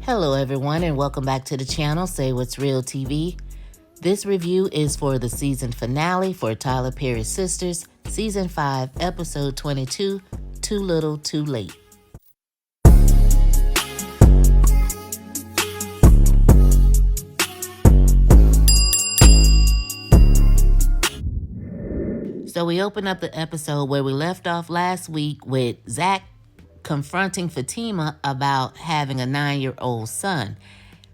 Hello everyone and welcome back to the channel, Say What's Real TV. This review is for the season finale for Tyler Perry's Sistas, Season 5, Episode 22, Too Little Too Late. So we open up the episode where we left off last week with Zach confronting Fatima about having a 9-year-old son.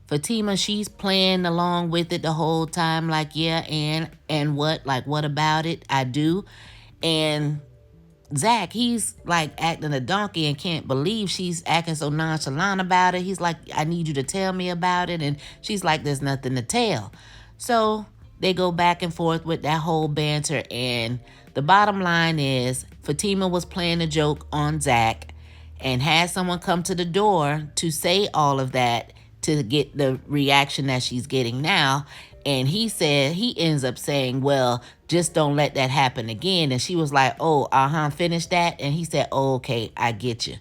Fatima, she's playing along with it the whole time, like, yeah, and what? Like, what about it? I do. And Zach, he's like acting a donkey and can't believe she's acting so nonchalant about it. He's like, I need you to tell me about it. And she's like, there's nothing to tell. So they go back and forth with that whole banter. And the bottom line is Fatima was playing a joke on Zach and had someone come to the door to say all of that to get the reaction that she's getting now. And he ends up saying, well, just don't let that happen again. And she was like, oh, finish that. And he said, oh, okay, I get you.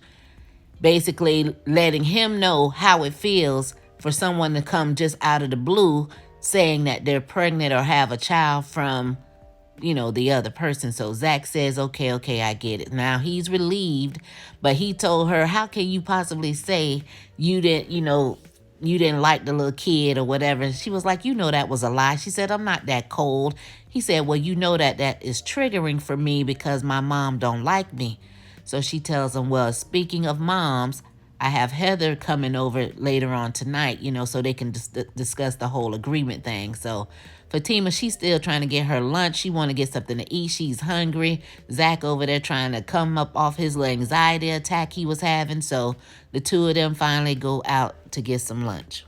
Basically letting him know how it feels for someone to come just out of the blue saying that they're pregnant or have a child from, the other person. So Zach says, okay, I get it. Now he's relieved, but he told her, how can you possibly say you didn't like the little kid or whatever? And she was like, that was a lie. She said, I'm not that cold. He said, well, that is triggering for me because my mom don't like me. So she tells him, well, speaking of moms, I have Heather coming over later on tonight, so they can discuss the whole agreement thing. So Fatima, she's still trying to get her lunch. She want to get something to eat. She's hungry. Zach over there trying to come up off his little anxiety attack he was having. So the two of them finally go out to get some lunch.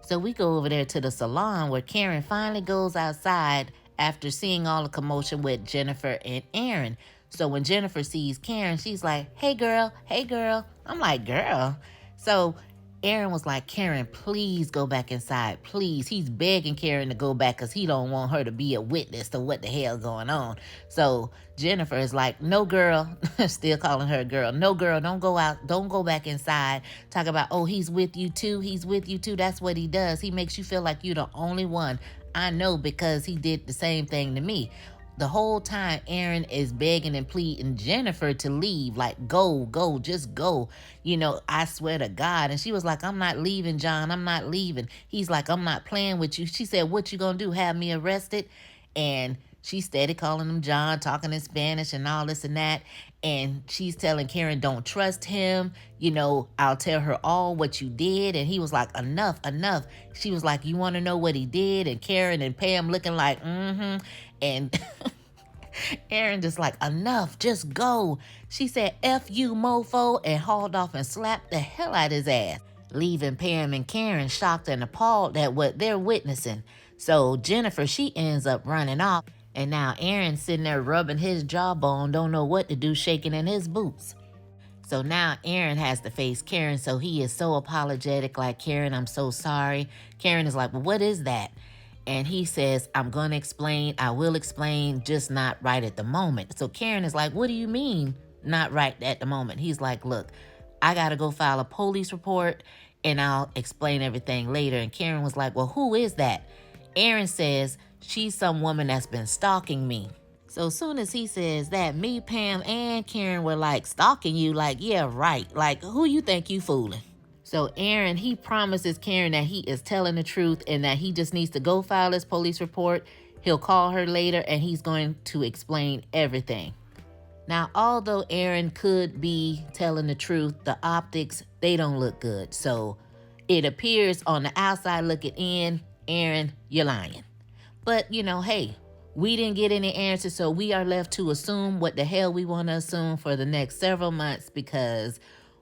So we go over there to the salon where Karen finally goes outside after seeing all the commotion with Jennifer and Aaron. So when Jennifer sees Karen, she's like, hey, girl. I'm like, girl. So Aaron was like, Karen, please go back inside. Please. He's begging Karen to go back because he don't want her to be a witness to what the hell's going on. So Jennifer is like, no, girl. Still calling her a girl. No, girl, don't go out. Don't go back inside. Talk about, oh, he's with you too. He's with you too. That's what he does. He makes you feel like you're the only one. I know because he did the same thing to me. The whole time, Aaron is begging and pleading Jennifer to leave. Like, go, just go. I swear to God. And she was like, I'm not leaving, John. I'm not leaving. He's like, I'm not playing with you. She said, what you gonna do, have me arrested? And she steady calling him John, talking in Spanish and all this and that. And she's telling Karen, don't trust him. I'll tell her all what you did. And he was like, enough. She was like, you want to know what he did? And Karen and Pam looking like, And Aaron just like, enough, just go. She said, F you, mofo, and hauled off and slapped the hell out of his ass, leaving Pam and Karen shocked and appalled at what they're witnessing. So Jennifer, she ends up running off. And now Aaron's sitting there rubbing his jawbone, don't know what to do, shaking in his boots. So now Aaron has to face Karen, so he is so apologetic, like, Karen, I'm so sorry. Karen is like, well, what is that? And he says, I'm going to explain. I will explain, just not right at the moment. So Karen is like, what do you mean not right at the moment? He's like, look, I got to go file a police report and I'll explain everything later. And Karen was like, well, who is that? Aaron says, she's some woman that's been stalking me. So as soon as he says that, me, Pam, and Karen were like, stalking you? Like, yeah, right. Like, who you think you fooling? So Aaron, he promises Karen that he is telling the truth and that he just needs to go file his police report. He'll call her later and he's going to explain everything. Now, although Aaron could be telling the truth, the optics, they don't look good. So it appears on the outside looking in, Aaron, you're lying. But, hey, we didn't get any answers, so we are left to assume what the hell we want to assume for the next several months because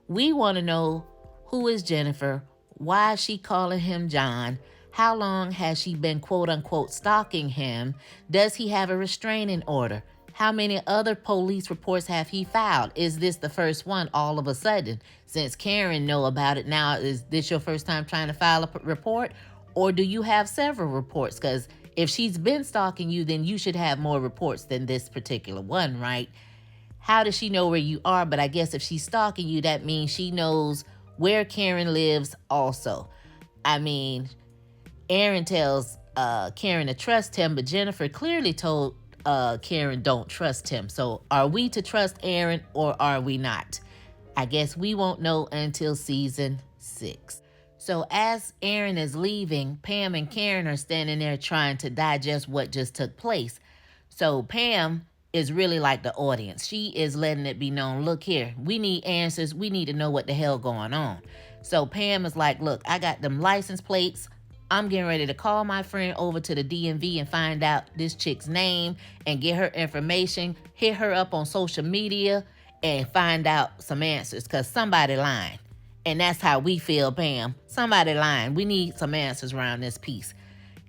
we want to know, who is Jennifer? Why is she calling him John? How long has she been quote unquote stalking him? Does he have a restraining order? How many other police reports have he filed? Is this the first one all of a sudden? Since Karen know about it now, is this your first time trying to file a report? Or do you have several reports? Because if she's been stalking you, then you should have more reports than this particular one, right? How does she know where you are? But I guess if she's stalking you, that means she knows where Karen lives also. I mean, Aaron tells Karen to trust him, but Jennifer clearly told Karen don't trust him. So are we to trust Aaron or are we not? I guess we won't know until season 6. So as Aaron is leaving, Pam and Karen are standing there trying to digest what just took place. So Pam is really like the audience. She is letting it be known, look here, we need answers. We need to know what the hell going on. So Pam is like, look, I got them license plates. I'm getting ready to call my friend over to the DMV and find out this chick's name and get her information, hit her up on social media and find out some answers because somebody lying. And that's how we feel, Pam. Somebody lying. We need some answers around this piece.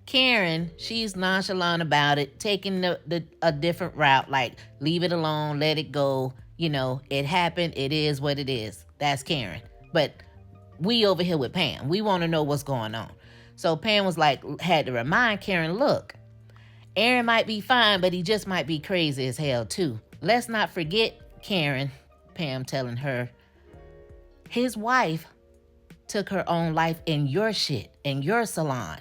Karen, she's nonchalant about it, taking a different route, like leave it alone, let it go. You know, it happened. It is what it is. That's Karen. But we over here with Pam. We want to know what's going on. So Pam was like, had to remind Karen, look, Aaron might be fine, but he just might be crazy as hell too. Let's not forget, Karen, Pam telling her, his wife took her own life in your shit, in your salon.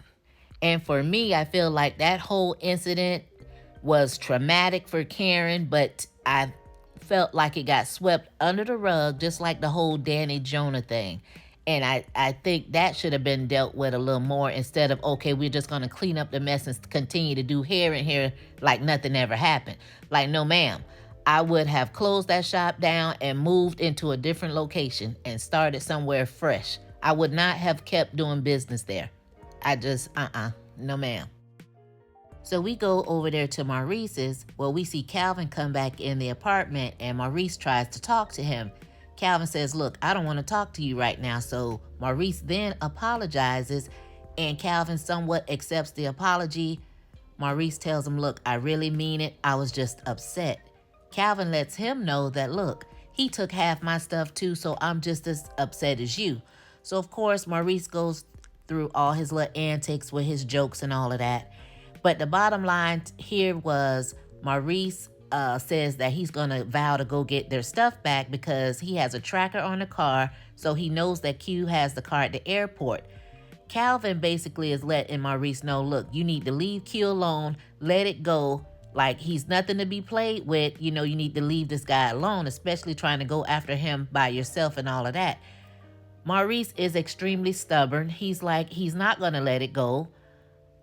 And for me, I feel like that whole incident was traumatic for Karen, but I felt like it got swept under the rug, just like the whole Danny Jonah thing. And I think that should have been dealt with a little more instead of, okay, we're just going to clean up the mess and continue to do hair and hair like nothing ever happened. Like, no, ma'am. I would have closed that shop down and moved into a different location and started somewhere fresh. I would not have kept doing business there. I just, no ma'am. So we go over there to Maurice's. Well, we see Calvin come back in the apartment and Maurice tries to talk to him. Calvin says, look, I don't want to talk to you right now. So Maurice then apologizes and Calvin somewhat accepts the apology. Maurice tells him, look, I really mean it. I was just upset. Calvin lets him know that, look, he took half my stuff too, so I'm just as upset as you. So, of course, Maurice goes through all his little antics with his jokes and all of that. But the bottom line here was Maurice says that he's going to vow to go get their stuff back because he has a tracker on the car, so he knows that Q has the car at the airport. Calvin basically is letting Maurice know, look, you need to leave Q alone, let it go. Like, he's nothing to be played with. You know, you need to leave this guy alone, especially trying to go after him by yourself and all of that. Maurice is extremely stubborn. He's like, he's not going to let it go.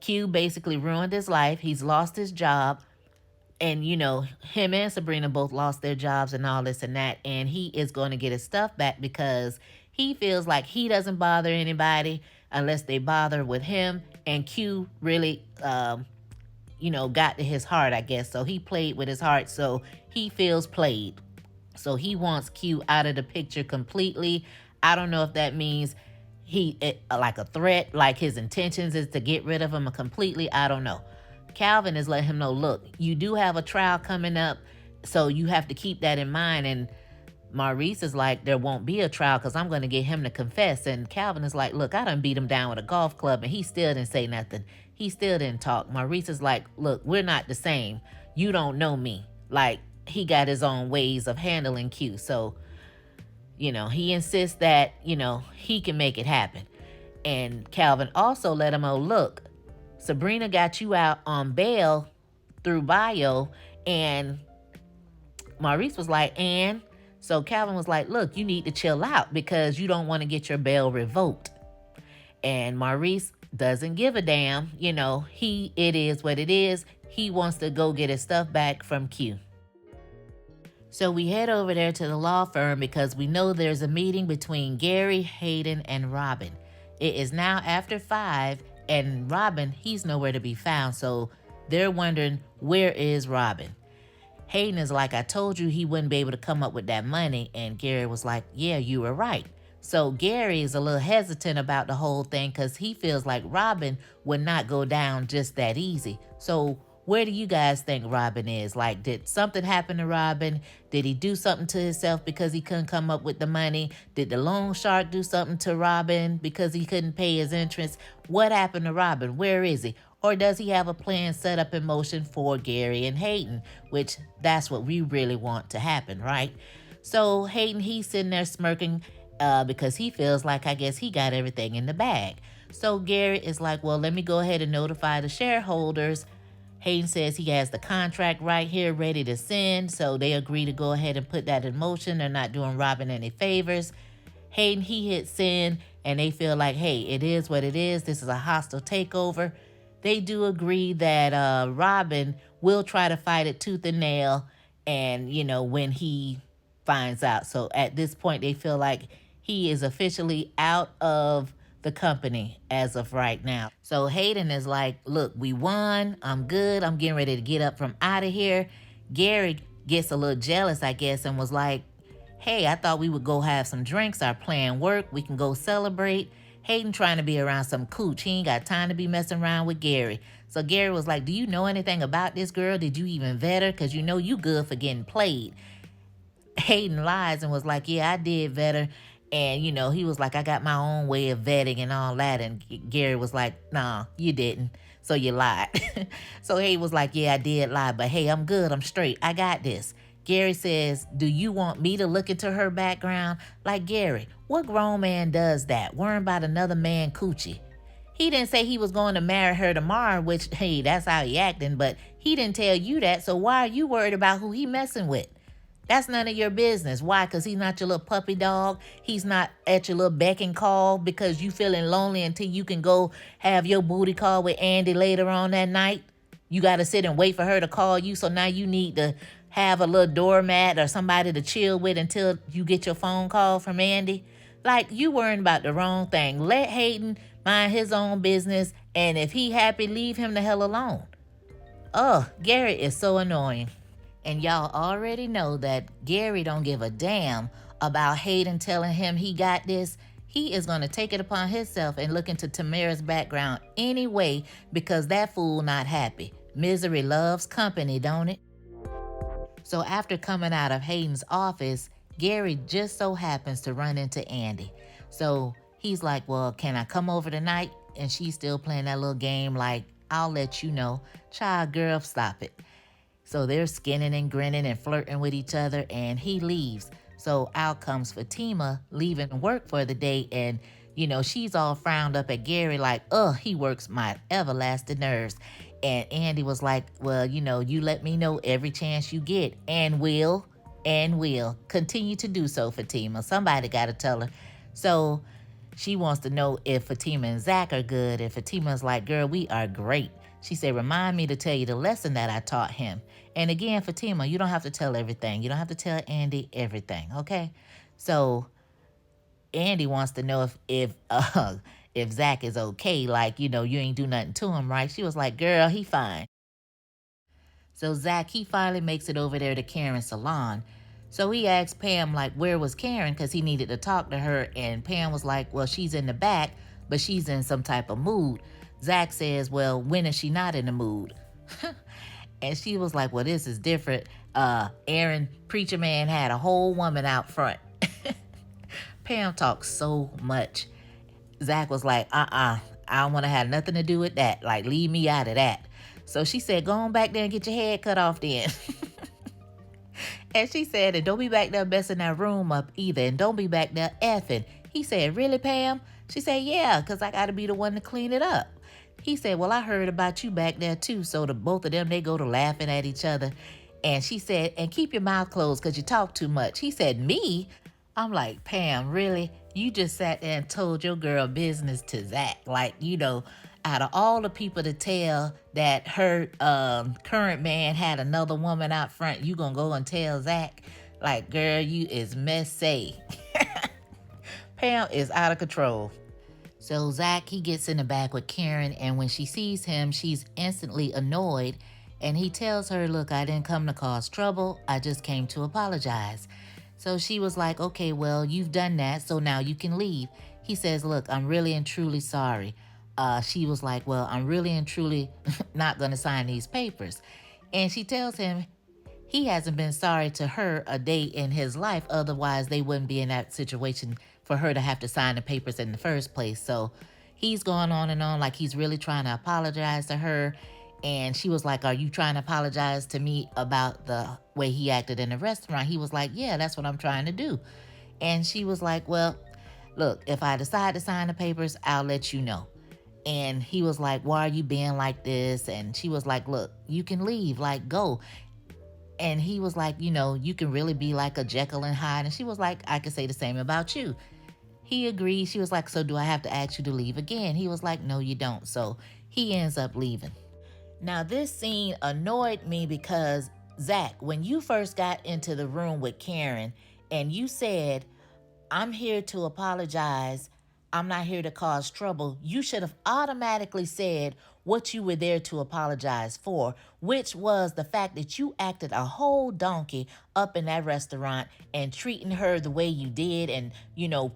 Q basically ruined his life. He's lost his job. And, you know, him and Sabrina both lost their jobs and all this and that. And he is going to get his stuff back because he feels like he doesn't bother anybody unless they bother with him. And Q really, got to his heart, I guess. So he played with his heart. So he feels played. So he wants Q out of the picture completely. I don't know if that means like a threat, like his intentions is to get rid of him completely. I don't know. Calvin is letting him know, look, you do have a trial coming up, so you have to keep that in mind. And Maurice is like, there won't be a trial because I'm going to get him to confess. And Calvin is like, look, I done beat him down with a golf club and he still didn't say nothing. He still didn't talk. Maurice is like, look, we're not the same. You don't know me. Like, he got his own ways of handling Q. So, he insists that, he can make it happen. And Calvin also let him know, look, Sabrina got you out on bail through bio. And Maurice was like, and? So Calvin was like, look, you need to chill out because you don't want to get your bail revoked. And Maurice doesn't give a damn. It is what it is. He wants to go get his stuff back from Q. So we head over there to the law firm because we know there's a meeting between Gary, Hayden, and Robin. It is now after 5, and Robin, he's nowhere to be found. So they're wondering, where is Robin? Hayden is like, I told you he wouldn't be able to come up with that money. And Gary was like, yeah, you were right. So Gary is a little hesitant about the whole thing because he feels like Robin would not go down just that easy. So where do you guys think Robin is? Like, did something happen to Robin? Did he do something to himself because he couldn't come up with the money? Did the loan shark do something to Robin because he couldn't pay his interest? What happened to Robin? Where is he? Or does he have a plan set up in motion for Gary and Hayden? Which, that's what we really want to happen, right? So Hayden, he's sitting there smirking because he feels like, I guess, he got everything in the bag. So Gary is like, well, let me go ahead and notify the shareholders. Hayden says he has the contract right here ready to send, so they agree to go ahead and put that in motion. They're not doing Robin any favors. Hayden, he hits send, and they feel like, hey, it is what it is. This is a hostile takeover. They do agree that Robin will try to fight it tooth and nail, and, when he finds out. So at this point, they feel like he is officially out of the company as of right now. So Hayden is like, look, we won. I'm good. I'm getting ready to get up from out of here. Gary gets a little jealous, I guess, and was like, hey, I thought we would go have some drinks. Our plan worked. We can go celebrate. Hayden trying to be around some cooch. He ain't got time to be messing around with Gary. So Gary was like, do you know anything about this girl? Did you even vet her? Because you good for getting played. Hayden lies and was like, yeah, I did vet her. And, he was like, I got my own way of vetting and all that. And Gary was like, nah, you didn't. So you lied. So Hayden was like, yeah, I did lie. But hey, I'm good. I'm straight. I got this. Gary says, do you want me to look into her background? Like, Gary, what grown man does that? Worrying about another man coochie. He didn't say he was going to marry her tomorrow, which, hey, that's how he acting. But he didn't tell you that. So why are you worried about who he messing with? That's none of your business. Why? Because he's not your little puppy dog. He's not at your little beck and call because you feeling lonely until you can go have your booty call with Andy later on that night. You got to sit and wait for her to call you. So now you need to have a little doormat or somebody to chill with until you get your phone call from Andy. Like, you worrying about the wrong thing. Let Hayden mind his own business. And if he happy, leave him the hell alone. Gary is so annoying. And y'all already know that Gary don't give a damn about Hayden telling him he got this. He is going to take it upon himself and look into Tamara's background anyway because that fool not happy. Misery loves company, don't it? So after coming out of Hayden's office, Gary just so happens to run into Andy. So he's like, well, can I come over tonight? And she's still playing that little game like, I'll let you know. Child, girl, stop it. So they're skinning and grinning and flirting with each other, and he leaves. So out comes Fatima leaving work for the day, and, she's all frowned up at Gary like, he works my everlasting nerves. And Andy was like, well, you let me know every chance you get, and will continue to do so, Fatima. Somebody got to tell her. So she wants to know if Fatima and Zach are good, and Fatima's like, girl, we are great. She said, remind me to tell you the lesson that I taught him. And again, Fatima, you don't have to tell everything. You don't have to tell Andy everything, okay? So Andy wants to know if Zach is okay. Like, you ain't do nothing to him, right? She was like, girl, he fine. So Zach, he finally makes it over there to Karen's salon. So he asked Pam, like, where was Karen? Because he needed to talk to her. And Pam was like, well, she's in the back, but she's in some type of mood. Zach says, well, when is she not in the mood? And she was like, well, this is different. Aaron, preacher man, had a whole woman out front. Pam talks so much. Zach was like, I don't want to have nothing to do with that. Like, leave me out of that. So she said, go on back there and get your head cut off then. And she said, and don't be back there messing that room up either. And don't be back there effing. He said, really, Pam? She said, yeah, because I got to be the one to clean it up. He said, well, I heard about you back there too. So the both of them, they go to laughing at each other. And she said, and keep your mouth closed because you talk too much. He said, me? I'm like, Pam, really? You just sat there and told your girl business to Zach. Like, out of all the people to tell that her current man had another woman out front, you gonna go and tell Zach? Like, girl, you is messy. Pam is out of control. So Zach, he gets in the back with Karen, and when she sees him, she's instantly annoyed. And he tells her, look, I didn't come to cause trouble. I just came to apologize. So she was like, okay, well, you've done that, so now you can leave. He says, look, I'm really and truly sorry. She was like, well, I'm really and truly not going to sign these papers. And she tells him he hasn't been sorry to her a day in his life. Otherwise, they wouldn't be in that situation for her to have to sign the papers in the first place. So he's going on and on like he's really trying to apologize to her. And she was like, are you trying to apologize to me about the way he acted in the restaurant? He was like, yeah, that's what I'm trying to do. And she was like, well, Look, if I decide to sign the papers, I'll let you know. And he was like, why are you being like this? And she was like, look, you can leave, like, go. And he was like, you can really be like a Jekyll and Hyde. And she was like, I could say the same about you. He agreed. She was like, so do I have to ask you to leave again? He was like, no, you don't. So he ends up leaving. Now, this scene annoyed me because, Zach, when you first got into the room with Karen and you said, I'm here to apologize, I'm not here to cause trouble, you should have automatically said what you were there to apologize for, which was the fact that you acted a whole donkey up in that restaurant and treating her the way you did and,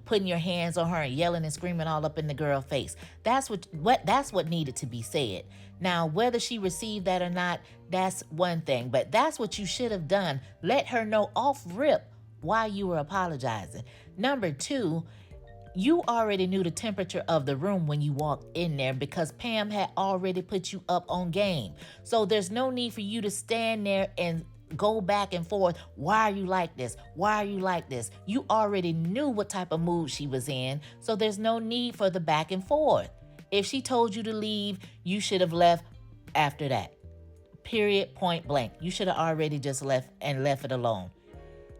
putting your hands on her and yelling and screaming all up in the girl's face. That's what needed to be said. Now, whether she received that or not, that's one thing, but that's what you should have done. Let her know off rip why you were apologizing. Number two, you already knew the temperature of the room when you walked in there because Pam had already put you up on game. So there's no need for you to stand there and go back and forth. Why are you like this? Why are you like this? You already knew what type of mood she was in, so there's no need for the back and forth. If she told you to leave, you should have left after that. Period, point blank. You should have already just left it alone.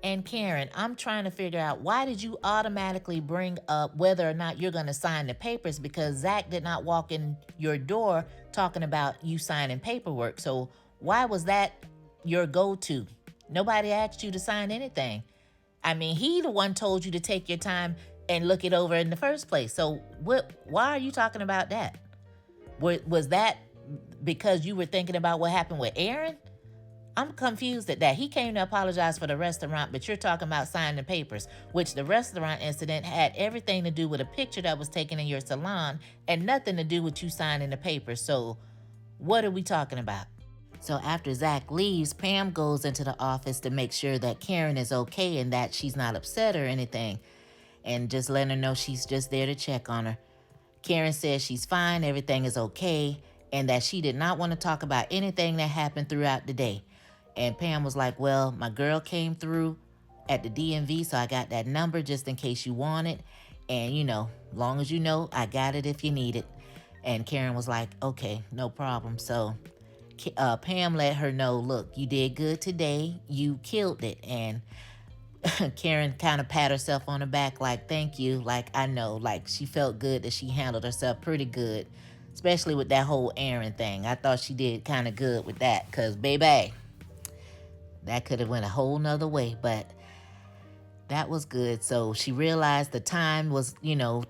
And Karen, I'm trying to figure out, why did you automatically bring up whether or not you're going to sign the papers? Because Zach did not walk in your door talking about you signing paperwork. So why was that your go-to? Nobody asked you to sign anything. I mean, he the one told you to take your time and look it over in the first place. So why are you talking about that? Was that because you were thinking about what happened with Aaron? I'm confused at that. He came to apologize for the restaurant, but you're talking about signing the papers, which the restaurant incident had everything to do with a picture that was taken in your salon and nothing to do with you signing the papers. So what are we talking about? So after Zach leaves, Pam goes into the office to make sure that Karen is okay and that she's not upset or anything, and just letting her know she's just there to check on her. Karen says she's fine, everything is okay, and that she did not want to talk about anything that happened throughout the day. And Pam was like, well, my girl came through at the DMV, so I got that number just in case you want it. And, long as you know, I got it if you need it. And Karen was like, okay, no problem. So Pam let her know, look, you did good today. You killed it. And Karen kind of pat herself on the back like, thank you. Like, I know, like she felt good that she handled herself pretty good, especially with that whole Aaron thing. I thought she did kind of good with that because, baby, that could have went a whole nother way, but that was good. So she realized the time was,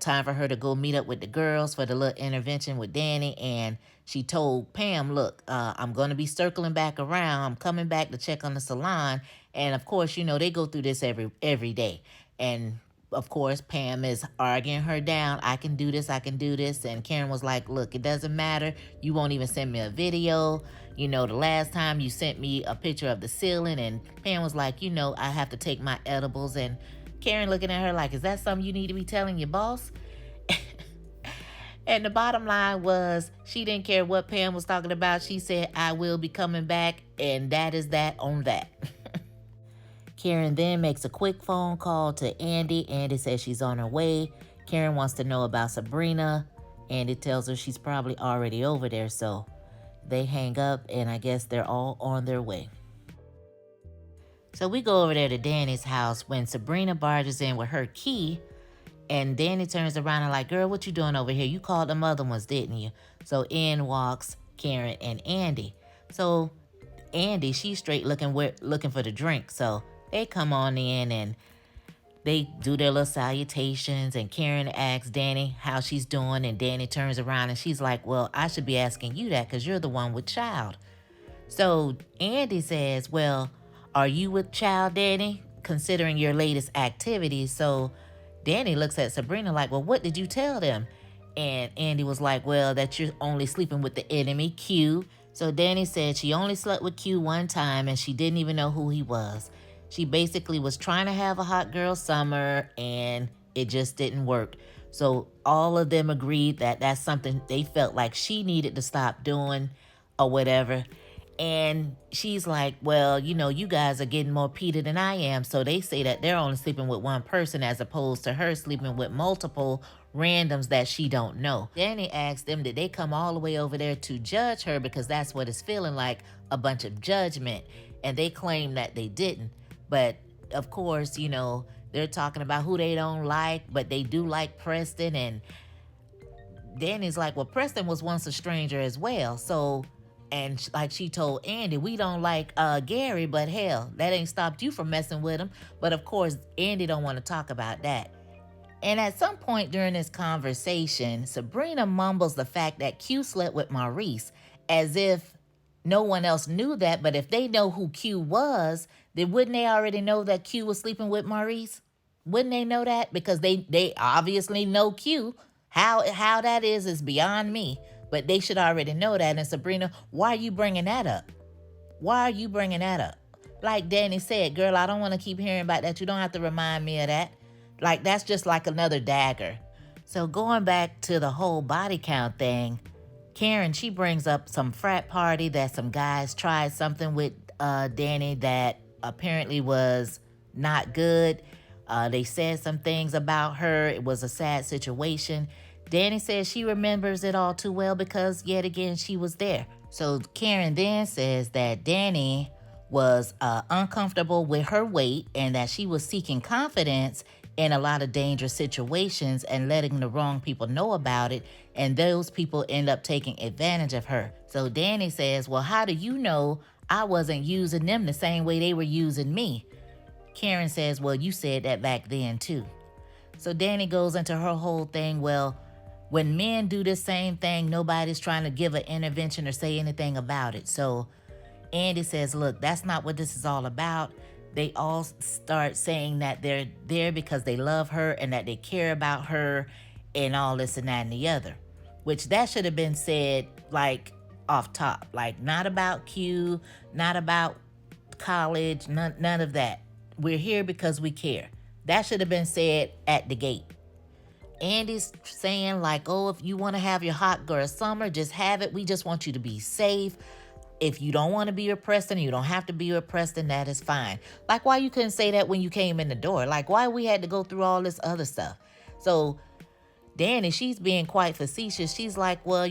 time for her to go meet up with the girls for the little intervention with Danny. And she told Pam, look, I'm going to be circling back around. I'm coming back to check on the salon. And of course, they go through this every day. And of course, Pam is arguing her down. I can do this. And Karen was like, look, it doesn't matter. You won't even send me a video. The last time you sent me a picture of the ceiling. And Pam was like, I have to take my edibles. And Karen looking at her like, is that something you need to be telling your boss? And the bottom line was, she didn't care what Pam was talking about. She said, I will be coming back. And that is that on that. Karen then makes a quick phone call to Andy. Andy says she's on her way. Karen wants to know about Sabrina. Andy tells her she's probably already over there. So they hang up, and I guess they're all on their way. So we go over there to Danny's house when Sabrina barges in with her key. And Danny turns around and like, girl, what you doing over here? You called them other ones, didn't you? So in walks Karen and Andy. So Andy, she's straight looking for the drink. So they come on in and they do their little salutations, and Karen asks Danny how she's doing, and Danny turns around and she's like, well, I should be asking you that because you're the one with child. So Andy says, well, are you with child, Danny, considering your latest activities? So Danny looks at Sabrina like, well, what did you tell them? And Andy was like, well, that you're only sleeping with the enemy, Q. So Danny said she only slept with Q one time and she didn't even know who he was. She basically was trying to have a hot girl summer and it just didn't work. So all of them agreed that that's something they felt like she needed to stop doing or whatever. And she's like, well, you guys are getting more peated than I am. So they say that they're only sleeping with one person as opposed to her sleeping with multiple randoms that she don't know. Danny asked them, did they come all the way over there to judge her? Because that's what it's feeling like, a bunch of judgment. And they claim that they didn't. But of course, they're talking about who they don't like, but they do like Preston. And Danny's like, well, Preston was once a stranger as well. So, and like she told Andy, we don't like Gary, but hell, that ain't stopped you from messing with him. But of course, Andy don't want to talk about that. And at some point during this conversation, Sabrina mumbles the fact that Q slept with Maurice, as if no one else knew that. But if they know who Q was, then wouldn't they already know that Q was sleeping with Maurice? Wouldn't they know that? Because they obviously know Q. How that is beyond me. But they should already know that. And Sabrina, why are you bringing that up? Why are you bringing that up? Like Danny said, girl, I don't want to keep hearing about that. You don't have to remind me of that. Like, that's just like another dagger. So going back to the whole body count thing, Karen, she brings up some frat party that some guys tried something with Danny that apparently was not good. They said some things about her. It was a sad situation. Danny says she remembers it all too well because, yet again, she was there. So Karen then says that Danny was uncomfortable with her weight and that she was seeking confidence in a lot of dangerous situations and letting the wrong people know about it, and those people end up taking advantage of her. So Danny says, well, how do you know I wasn't using them the same way they were using me? Karen says, well, you said that back then too. So Danny goes into her whole thing, well, when men do the same thing, nobody's trying to give an intervention or say anything about it. So Andy says, look, that's not what this is all about. They all start saying that they're there because they love her and that they care about her and all this and that and the other. Which that should have been said like off top. Like not about Q, not about college, none of that. We're here because we care. That should have been said at the gate. Andy's saying like, oh, if you want to have your hot girl summer, just have it. We just want you to be safe. If you don't want to be with Preston, you don't have to be with Preston, that is fine. Like, why you couldn't say that when you came in the door? Like, why we had to go through all this other stuff? So Danny, she's being quite facetious. She's like, well,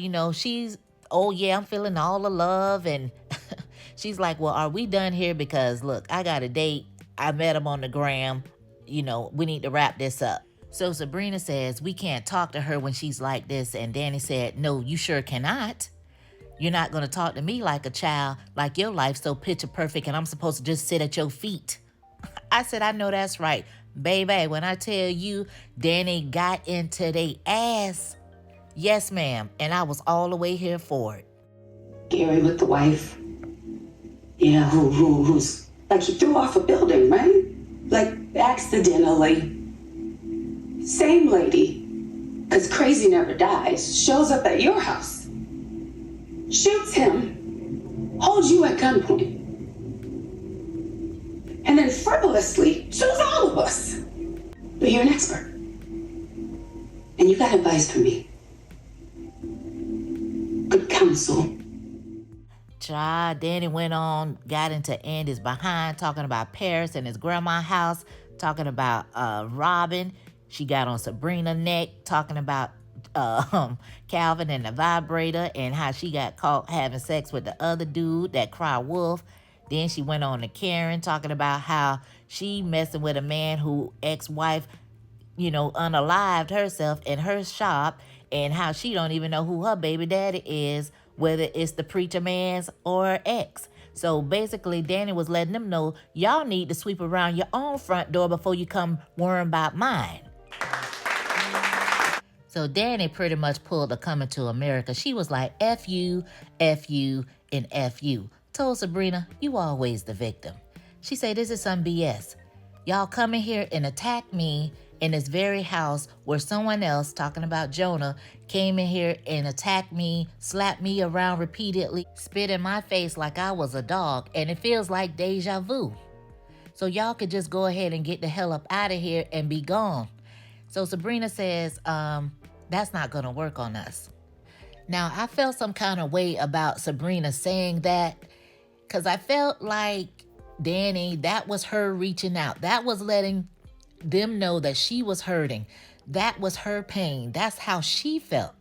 oh yeah, I'm feeling all the love. And she's like, well, are we done here? Because look, I got a date. I met him on the gram. We need to wrap this up. So Sabrina says, we can't talk to her when she's like this. And Danny said, no, you sure cannot. You're not going to talk to me like a child, like your life's so picture perfect and I'm supposed to just sit at your feet. I said, I know that's right. Baby, when I tell you Danny got into their ass, yes, ma'am. And I was all the way here for it. Gary with the wife. Yeah, who's like he threw off a building, right? Like accidentally. Same lady, because crazy never dies, shows up at your house, shoots him, holds you at gunpoint, and then frivolously sues all of us. But you're an expert, and you got advice from me. Good counsel. Danny went on, got into Andy's behind, talking about Paris and his grandma's house, talking about Robin. She got on Sabrina's neck, talking about Calvin and the vibrator and how she got caught having sex with the other dude, that cry wolf. Then she went on to Karen, talking about how she messing with a man who ex-wife, unalived herself in her shop, and how she don't even know who her baby daddy is, whether it's the preacher man's or her ex. So basically, Danny was letting them know, y'all need to sweep around your own front door before you come worrying about mine. So Danny pretty much pulled a Coming to America. She was like, F you, and F you. Told Sabrina, you always the victim. She said, this is some BS. Y'all come in here and attack me in this very house where someone else, talking about Jonah, came in here and attacked me, slapped me around repeatedly, spit in my face like I was a dog, and it feels like deja vu. So y'all could just go ahead and get the hell up out of here and be gone. So Sabrina says, that's not going to work on us. Now, I felt some kind of way about Sabrina saying that, Because I felt like Danny, that was her reaching out. That was letting them know that she was hurting. That was her pain. That's how she felt.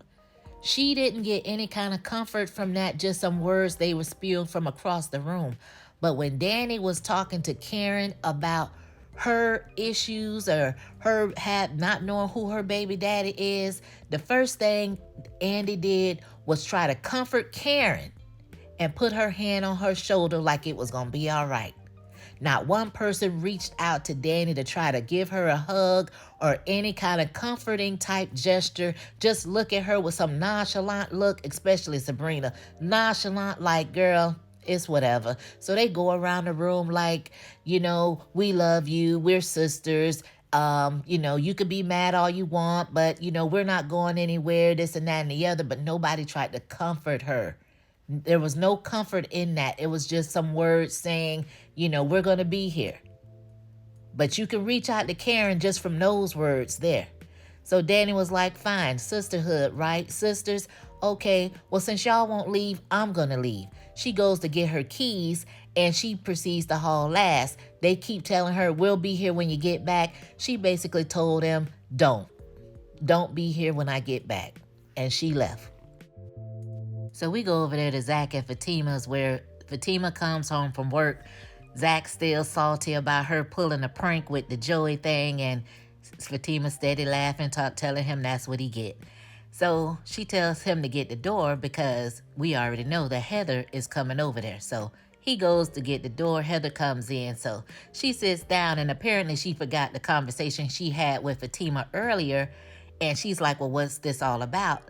She didn't get any kind of comfort from that, just some words they were spewing from across the room. But when Danny was talking to Karen about her issues or her not knowing who her baby daddy is, the first thing Andy did was try to comfort Karen and put her hand on her shoulder like it was going to be all right. Not one person reached out to Danny to try to give her a hug or any kind of comforting type gesture. Just look at her with some nonchalant look, especially Sabrina. Nonchalant, like, girl, it's whatever. So they go around the room like, we love you. We're sisters. You could be mad all you want, but, we're not going anywhere, this and that and the other. But nobody tried to comfort her. There was no comfort in that. It was just some words saying, we're going to be here. But you can reach out to Karen just from those words there. So Danny was like, fine, sisterhood, right? Sisters, okay, well, since y'all won't leave, I'm going to leave. She goes to get her keys and she proceeds to haul ass. They keep telling her, we'll be here when you get back. She basically told them, don't be here when I get back. And she left. So we go over there to Zach and Fatima's, where Fatima comes home from work. Zach's still salty about her pulling a prank with the Joey thing, and Fatima steady laughing, telling him that's what he get. So she tells him to get the door because we already know that Heather is coming over there. So he goes to get the door. Heather comes in. So she sits down, and apparently she forgot the conversation she had with Fatima earlier. And she's like, well, what's this all about?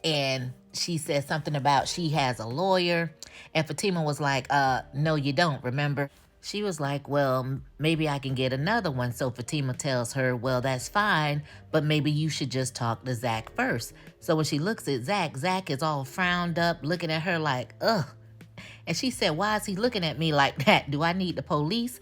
And she said something about she has a lawyer. And Fatima was like, no, you don't, remember? She was like, well, maybe I can get another one. So Fatima tells her, well, that's fine, but maybe you should just talk to Zach first. So when she looks at Zach, Zach is all frowned up, looking at her like, ugh. And she said, why is he looking at me like that? Do I need the police?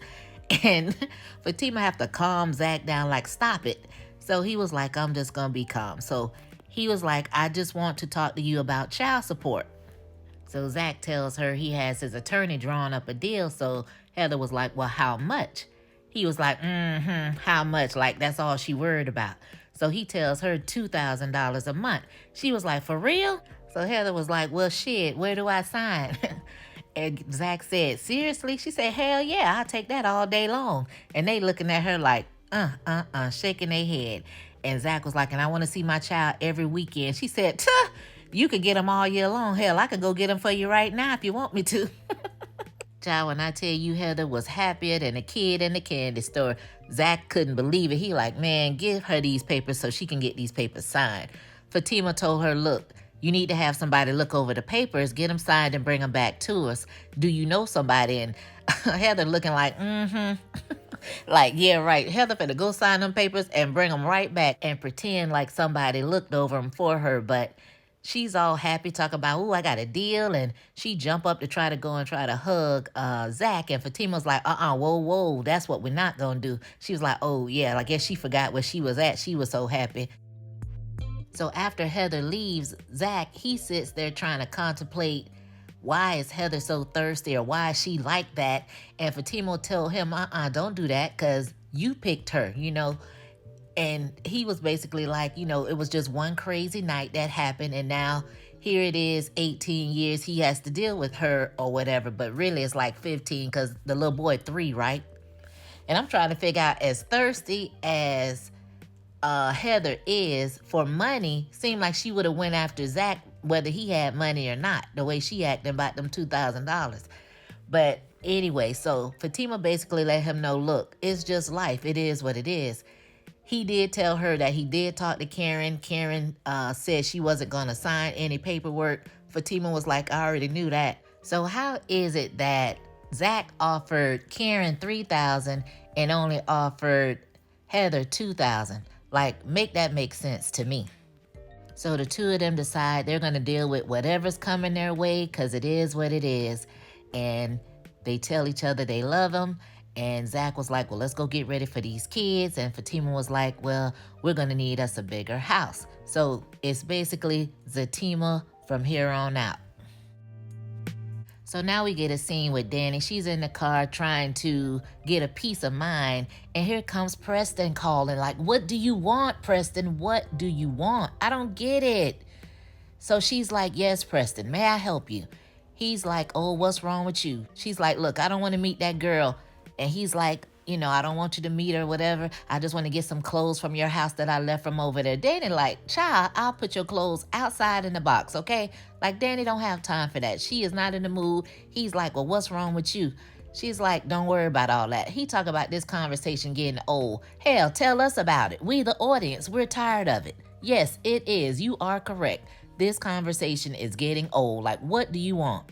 And Fatima have to calm Zach down, like, stop it. So he was like, I'm just going to be calm. So he was like, I just want to talk to you about child support. So Zach tells her he has his attorney drawing up a deal. So Heather was like, well, how much? He was like, how much? Like, that's all she worried about. So he tells her $2,000 a month. She was like, for real? So Heather was like, well, shit, where do I sign? And Zach said, seriously? She said, hell yeah, I'll take that all day long. And they looking at her like, shaking their head. And Zach was like, and I want to see my child every weekend. She said, tuh, you could get them all year long. Hell, I could go get them for you right now if you want me to. Child, when I tell you Heather was happier than a kid in the candy store, Zach couldn't believe it. He like, man, give her these papers so she can get these papers signed. Fatima told her, look, you need to have somebody look over the papers, get them signed and bring them back to us. Do you know somebody? And Heather looking like, like, yeah, right. Heather finna go sign them papers and bring them right back and pretend like somebody looked over them for her. But she's all happy, talking about, ooh, I got a deal. And she jump up to try to hug Zach. And Fatima's like, whoa, that's what we're not going to do. She was like, oh, yeah, I guess she forgot where she was at. She was so happy. So after Heather leaves, Zach, he sits there trying to contemplate, why is Heather so thirsty or why is she like that? And Fatima told him, don't do that because you picked her, And he was basically like, it was just one crazy night that happened. And now here it is, 18 years he has to deal with her or whatever. But really it's like 15 because the little boy 3, right? And I'm trying to figure out, as thirsty as Heather is for money, seemed like she would have went after Zach whether he had money or not, the way she acting about them $2,000. But anyway, so Fatima basically let him know, look, it's just life. It is what it is. He did tell her that he did talk to Karen. Karen said she wasn't going to sign any paperwork. Fatima was like, I already knew that. So how is it that Zach offered Karen $3,000 and only offered Heather $2,000? Like, make that make sense to me. So the two of them decide they're going to deal with whatever's coming their way because it is what it is. And they tell each other they love them. And Zach was like, well, let's go get ready for these kids. And Fatima was like, well, we're going to need us a bigger house. So it's basically Fatima from here on out. So now we get a scene with Danny. She's in the car trying to get a peace of mind. And here comes Preston calling like, what do you want, Preston? What do you want? I don't get it. So she's like, yes, Preston, may I help you? He's like, oh, what's wrong with you? She's like, look, I don't want to meet that girl. And he's like, I don't want you to meet her, whatever. I just want to get some clothes from your house that I left from over there. Danny like, child, I'll put your clothes outside in the box, okay? Like, Danny don't have time for that. She is not in the mood. He's like, well, what's wrong with you? She's like, don't worry about all that. He talk about this conversation getting old. Hell, tell us about it. We, the audience, we're tired of it. Yes, it is. You are correct. This conversation is getting old. Like, what do you want?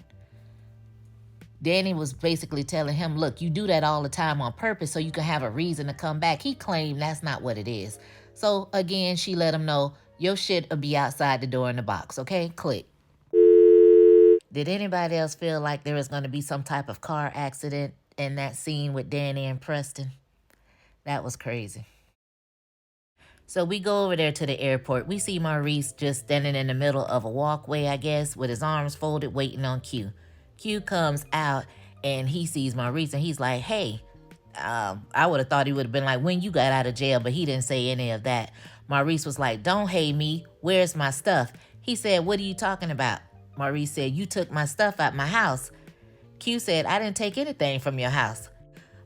Danny was basically telling him, look, you do that all the time on purpose so you can have a reason to come back. He claimed that's not what it is. So again, she let him know, your shit will be outside the door in the box, okay? Click. Did anybody else feel like there was going to be some type of car accident in that scene with Danny and Preston? That was crazy. So we go over there to the airport. We see Maurice just standing in the middle of a walkway, I guess, with his arms folded, waiting on Q. Q comes out and he sees Maurice and he's like, hey, I would have thought he would have been like, when you got out of jail, but he didn't say any of that. Maurice was like, don't hate me. Where's my stuff? He said, what are you talking about? Maurice said, you took my stuff out my house. Q said, I didn't take anything from your house.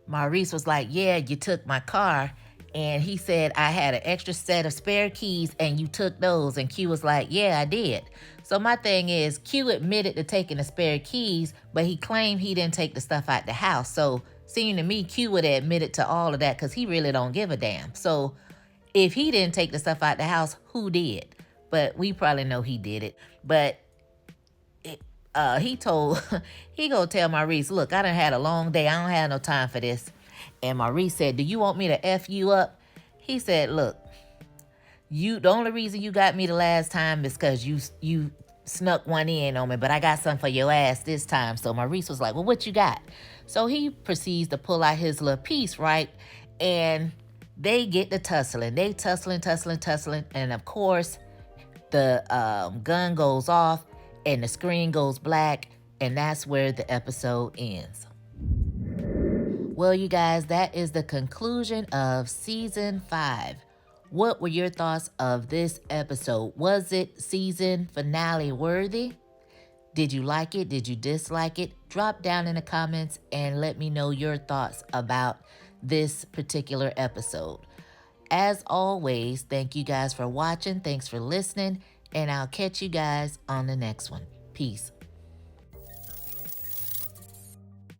Maurice was like, yeah, you took my car. And he said, I had an extra set of spare keys and you took those. And Q was like, yeah, I did. So my thing is, Q admitted to taking the spare keys, but he claimed he didn't take the stuff out the house. So seeing to me, Q would have admitted to all of that because he really don't give a damn. So if he didn't take the stuff out the house, who did? But we probably know he did it. But he gonna tell Maurice, look, I done had a long day. I don't have no time for this. And Maurice said, do you want me to F you up? He said, look, the only reason you got me the last time is because you snuck one in on me, but I got something for your ass this time. So Maurice was like, well, what you got? So he proceeds to pull out his little piece, right? And they get to tussling. They tussling. And of course, the gun goes off and the screen goes black. And that's where the episode ends. Well, you guys, that is the conclusion of season 5. What were your thoughts of this episode? Was it season finale worthy? Did you like it? Did you dislike it? Drop down in the comments and let me know your thoughts about this particular episode. As always, thank you guys for watching. Thanks for listening. And I'll catch you guys on the next one. Peace.